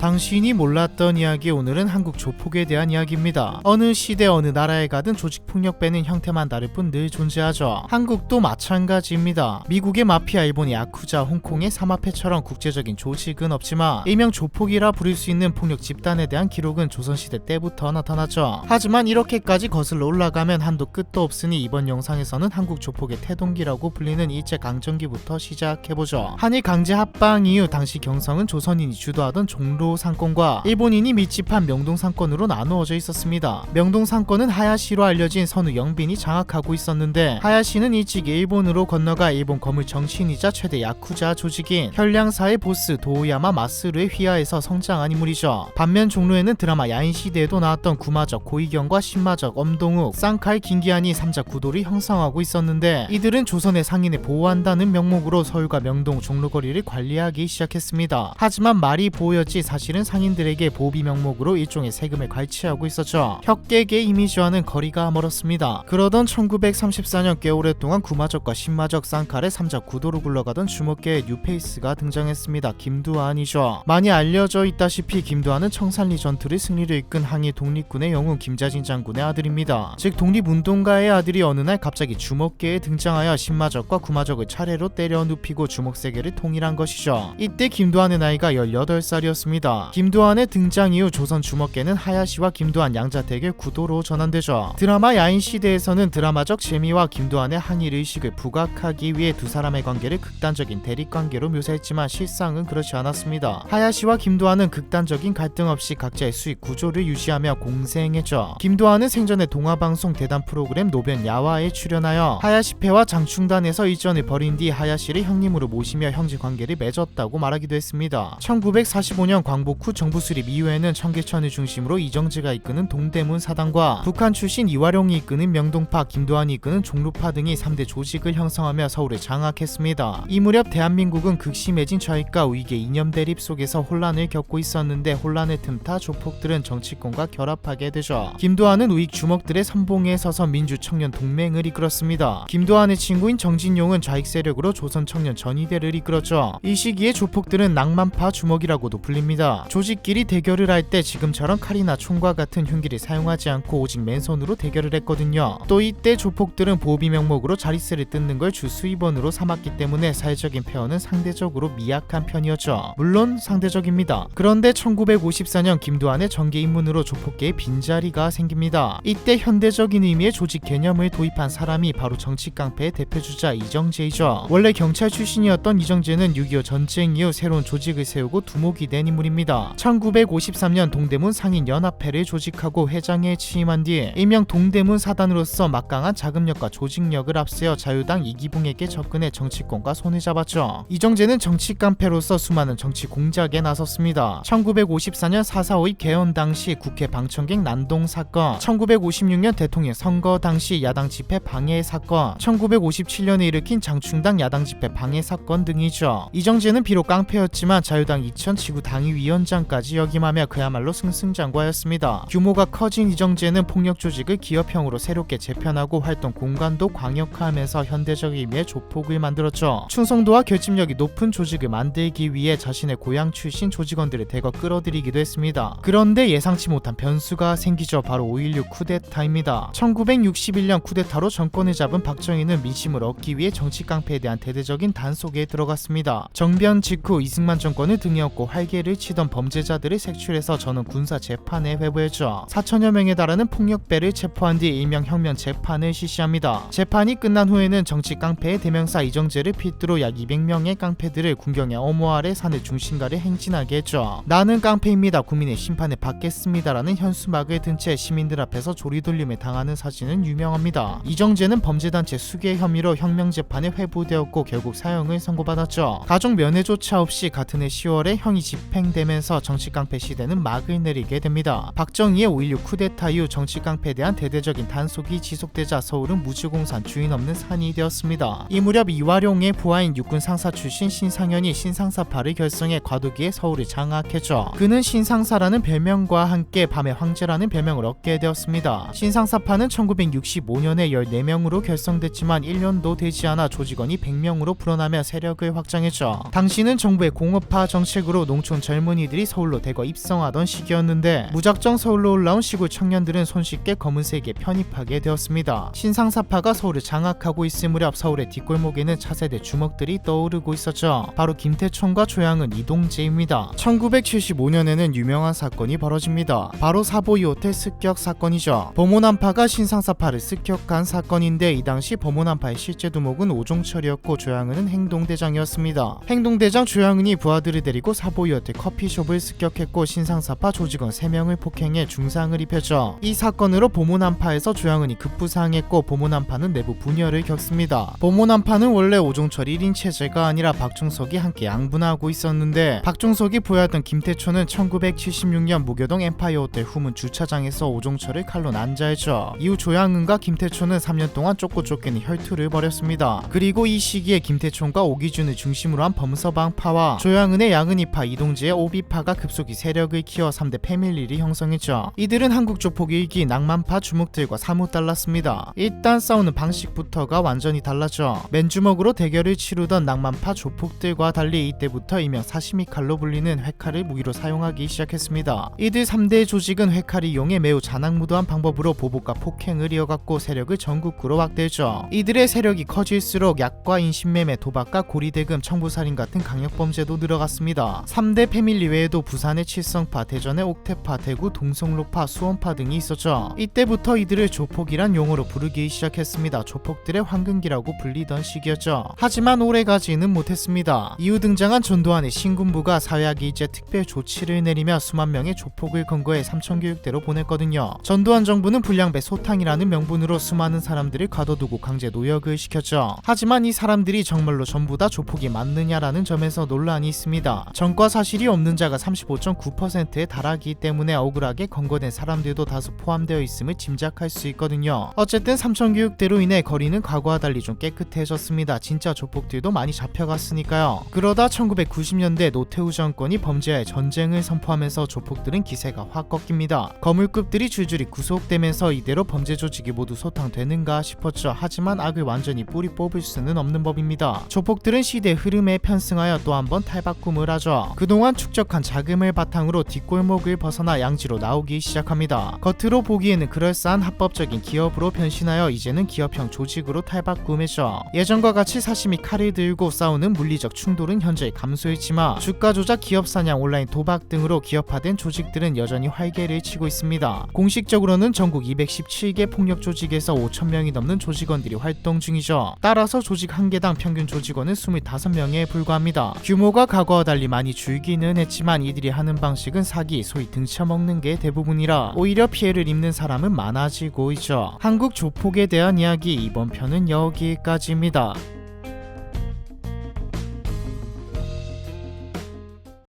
당신이 몰랐던 이야기. 오늘은 한국 조폭에 대한 이야기입니다. 어느 시대 어느 나라에 가든 조직폭력배는 형태만 다를 뿐 늘 존재하죠. 한국도 마찬가지입니다. 미국의 마피아, 일본의 야쿠자, 홍콩의 사마페처럼 국제적인 조직은 없지만 일명 조폭이라 부를 수 있는 폭력 집단에 대한 기록은 조선시대 때부터 나타났죠. 하지만 이렇게까지 거슬러 올라가면 한도 끝도 없으니 이번 영상에서는 한국 조폭의 태동기라고 불리는 일제강점기부터 시작해보죠. 한일 강제 합방 이후 당시 경성은 조선인이 주도하던 종로 상권과 일본인이 밀집한 명동 상권으로 나누어져 있었습니다. 명동 상권은 하야시로 알려진 선우 영빈이 장악하고 있었는데, 하야시는 일찍 일본으로 건너가 일본 거물 정치인이자 최대 야쿠자 조직인 현량사의 보스 도오야마 마스루의 휘하에서 성장한 인물이죠. 반면 종로에는 드라마 야인시대에도 나왔던 구마적 고이경과 신마적 엄동욱, 쌍칼 김기한이 삼자 구도를 형성하고 있었는데, 이들은 조선의 상인을 보호한다는 명목으로 서울과 명동 종로거리를 관리하기 시작했습니다. 하지만 말이 보였지 사실은 상인들에게 보비 명목으로 일종의 세금을 갈취하고 있었죠. 혁객의 이미지와는 거리가 멀었습니다. 그러던 1934년 꽤 오랫동안 구마적과 신마적, 쌍칼의 삼자 구도로 굴러가던 주목계의 뉴페이스가 등장했습니다. 김두한이죠. 많이 알려져 있다시피 김두한은 청산리 전투를 승리로 이끈 항일 독립군의 영웅 김자진 장군의 아들입니다. 즉 독립운동가의 아들이 어느 날 갑자기 주목계에 등장하여 신마적과 구마적을 차례로 때려 눕히고 주목 세계를 통일한 것이죠. 이때 김두한의 나이가 18살이었습니다. 김두한의 등장 이후 조선 주목계는 하야시와 김두한 양자 대결 구도로 전환되죠. 드라마 야인시대에서는 드라마적 재미와 김두한의 항일 의식을 부각하기 위해 두 사람의 관계를 극단적인 대립관계로 묘사했지만 실상은 그렇지 않았습니다. 하야시와 김두한은 극단적인 갈등 없이 각자의 수익 구조를 유지하며 공생했죠. 김두한은 생전에 동화방송 대담 프로그램 노변 야화에 출연하여 하야시패와 장충단에서 일전을 벌인 뒤 하야시를 형님으로 모시며 형제관계를 맺었다고 말하기도 했습니다. 1945년 광복 후 정부 수립 이후에는 청계천을 중심으로 이정재가 이끄는 동대문 사당과 북한 출신 이화룡이 이끄는 명동파, 김두한이 이끄는 종로파 등이 3대 조직을 형성하며 서울을 장악했습니다. 이 무렵 대한민국은 극심해진 좌익과 우익의 이념 대립 속에서 혼란을 겪고 있었는데, 혼란을 틈타 조폭들은 정치권과 결합하게 되죠. 김두한은 우익 주먹들의 선봉에 서서 민주청년 동맹을 이끌었습니다. 김두한의 친구인 정진용은 좌익 세력으로 조선청년 전의대를 이끌었죠. 이 시기에 조폭들은 낭만파 주먹이라고도 불립니다. 조직끼리 대결을 할 때 지금처럼 칼이나 총과 같은 흉기를 사용하지 않고 오직 맨손으로 대결을 했거든요. 또 이때 조폭들은 보비 명목으로 자릿세를 뜯는 걸 주 수입원으로 삼았기 때문에 사회적인 폐허는 상대적으로 미약한 편이었죠. 물론 상대적입니다. 그런데 1954년 김두한의 정계 입문으로 조폭계의 빈자리가 생깁니다. 이때 현대적인 의미의 조직 개념을 도입한 사람이 바로 정치깡패의 대표주자 이정재이죠. 원래 경찰 출신이었던 이정재는 6.25 전쟁 이후 새로운 조직을 세우고 두목이 된 인물입니다. 1953년 동대문 상인연합회를 조직하고 회장에 취임한 뒤 일명 동대문 사단으로서 막강한 자금력과 조직력을 앞세워 자유당 이기붕에게 접근해 정치권과 손을 잡았죠. 이정재는 정치 깡패로서 수많은 정치 공작에 나섰습니다. 1954년 4.4 5.2 개헌 당시 국회 방청객 난동 사건, 1956년 대통령 선거 당시 야당 집회 방해 사건, 1957년에 일으킨 장충당 야당 집회 방해 사건 등이죠. 이정재는 비록 깡패였지만 자유당 이천 지구 당위위원장까지 역임하며 그야말로 승승장구하였습니다. 규모가 커진 이정재는 폭력 조직을 기업형으로 새롭게 재편하고 활동 공간도 광역화하면서 현대적 의미의 조폭을 만들었죠. 충성도와 결집력이 높은 조직을 만들기 위해 자신의 고향 출신 조직원들을 대거 끌어들이기도 했습니다. 그런데 예상치 못한 변수가 생기죠. 바로 5.16 쿠데타입니다. 1961년 쿠데타로 정권을 잡은 박정희는 민심을 얻기 위해 정치 깡패에 대한 대대적인 단속에 들어갔습니다. 정변 직후 이승만 정권을 등에 업고 활개를 치던 범죄자들을 색출해서 저는 군사 재판에 회부했죠. 4천여 명에 달하는 폭력배를 체포한 뒤 일명 혁명 재판을 실시합니다. 재판이 끝난 후에는 정치 깡패의 대명사 이정재를 필두로 약 200명의 깡패들을 군경의 어머 아래 산을 중심가를 행진하게 했죠. 나는 깡패입니다. 국민의 심판을 받겠습니다라는 현수막을 든 채 시민들 앞에서 조리돌림을 당하는 사진은 유명합니다. 이정재는 범죄단체 수괴 혐의로 혁명재판에 회부되었고 결국 사형을 선고받았죠. 가족 면회조차 없이 같은 해 10월에 형이 집행되고 시작되면서 정치깡패 시대는 막을 내리게 됩니다. 박정희의 5.16 쿠데타 이후 정치깡패에 대한 대대적인 단속이 지속되자 서울은 무주공산 주인 없는 산이 되었습니다. 이 무렵 이화룡의 부하인 육군 상사 출신 신상현이 신상사파를 결성해 과도기에 서울을 장악했죠. 그는 신상사라는 별명과 함께 밤의 황제라는 별명을 얻게 되었습니다. 신상사파는 1965년에 14명으로 결성됐지만 1년도 되지 않아 조직원이 100명으로 불어나며 세력을 확장했죠. 당시는 정부의 공업화 정책으로 농촌 젊은이들이 서울로 대거 입성하던 시기였는데 무작정 서울로 올라온 시골 청년들은 손쉽게 검은색에 편입하게 되었습니다. 신상사파가 서울을 장악하고 있을 무렵 서울의 뒷골목에는 차세대 주먹들이 떠오르고 있었죠. 바로 김태촌과 조양은, 이동재입니다. 1975년에는 유명한 사건이 벌어집니다. 바로 사보이 호텔 습격 사건이죠. 범호남파가 신상사파를 습격한 사건인데 이 당시 범호남파의 실제 두목은 오종철이었고 조양은은 행동대장이었습니다. 행동대장 조양은이 부하들을 데리고 사보이 호텔 커피숍을 습격했고 신상사파 조직원 3명을 폭행해 중상을 입혔죠. 이 사건으로 범호남파에서 조양은이 급부상했고 범호남파는 내부 분열을 겪습니다. 범호남파는 원래 오종철 1인 체제가 아니라 박중석이 함께 양분하고 있었는데 박중석이 부하였던 김태초는 1976년 무교동 엠파이어 호텔 후문 주차장에서 오종철을 칼로 난자했죠. 이후 조양은과 김태초는 3년 동안 쫓고 쫓기는 혈투를 벌였습니다. 그리고 이 시기에 김태촌과 오기준을 중심으로 한 범서방파와 조양은의 양은이파, 이동재의 오비파가 급속히 세력을 키워 3대 패밀리를 형성했죠. 이들은 한국 조폭 일기 낭만파 주목들과 사뭇 달랐습니다. 일단 싸우는 방식부터가 완전히 달랐죠. 맨주먹으로 대결을 치르던 낭만파 조폭들과 달리 이때부터 일명 사시미 칼로 불리는 회칼을 무기로 사용하기 시작했습니다. 이들 3대 조직은 회칼을 이용해 매우 잔악무도한 방법으로 보복과 폭행을 이어갔고 세력을 전국구로 확대했죠. 이들의 세력이 커질수록 약과 인신매매, 도박과 고리대금, 청부살인 같은 강력범죄도 늘어갔습니다. 3대 패밀리 외에도 부산의 칠성파, 대전의 옥태파, 대구 동성로파, 수원파 등이 있었죠. 이때부터 이들을 조폭이란 용어로 부르기 시작했습니다. 조폭들의 황금기라고 불리던 시기였죠. 하지만 오래가지는 못했습니다. 이후 등장한 전두환의 신군부가 사회학이제 특별 조치를 내리며 수만 명의 조폭을 검거해 삼천교육대로 보냈거든요. 전두환 정부는 불량배 소탕이라는 명분으로 수많은 사람들을 가둬두고 강제 노역을 시켰죠. 하지만 이 사람들이 정말로 전부 다 조폭이 맞느냐라는 점에서 논란이 있습니다. 전과 사실이 없는 자가 35.9%에 달하기 때문에 억울하게 검거된 사람들도 다수 포함되어 있음을 짐작할 수 있거든요. 어쨌든 삼천교육대로 인해 거리는 과거와 달리 좀 깨끗해졌습니다. 진짜 조폭들도 많이 잡혀갔으니까요. 그러다 1990년대 노태우 정권이 범죄와의 전쟁을 선포하면서 조폭들은 기세가 확 꺾입니다. 거물급들이 줄줄이 구속되면서 이대로 범죄 조직이 모두 소탕되는가 싶었죠. 하지만 악을 완전히 뿌리 뽑을 수는 없는 법입니다. 조폭들은 시대 흐름에 편승하여 또 한 번 탈바꿈을 하죠. 그동안 축적한 자금을 바탕으로 뒷골목을 벗어나 양지로 나오기 시작합니다. 겉으로 보기에는 그럴싸한 합법적인 기업으로 변신하여 이제는 기업형 조직으로 탈바꿈했죠. 예전과 같이 사시미 칼을 들고 싸우는 물리적 충돌은 현재 감소했지만 주가 조작, 기업 사냥, 온라인 도박 등으로 기업화된 조직들은 여전히 활개를 치고 있습니다. 공식적으로는 전국 217개 폭력 조직에서 5,000명이 넘는 조직원들이 활동 중이죠. 따라서 조직 한 개당 평균 조직원은 25명에 불과합니다. 규모가 과거와 달리 많이 줄기는 했지만 이들이 하는 방식은 사기, 소위 등쳐먹는 게 대부분이라 오히려 피해를 입는 사람은 많아지고 있죠. 한국 조폭에 대한 이야기 이번 편은 여기까지입니다.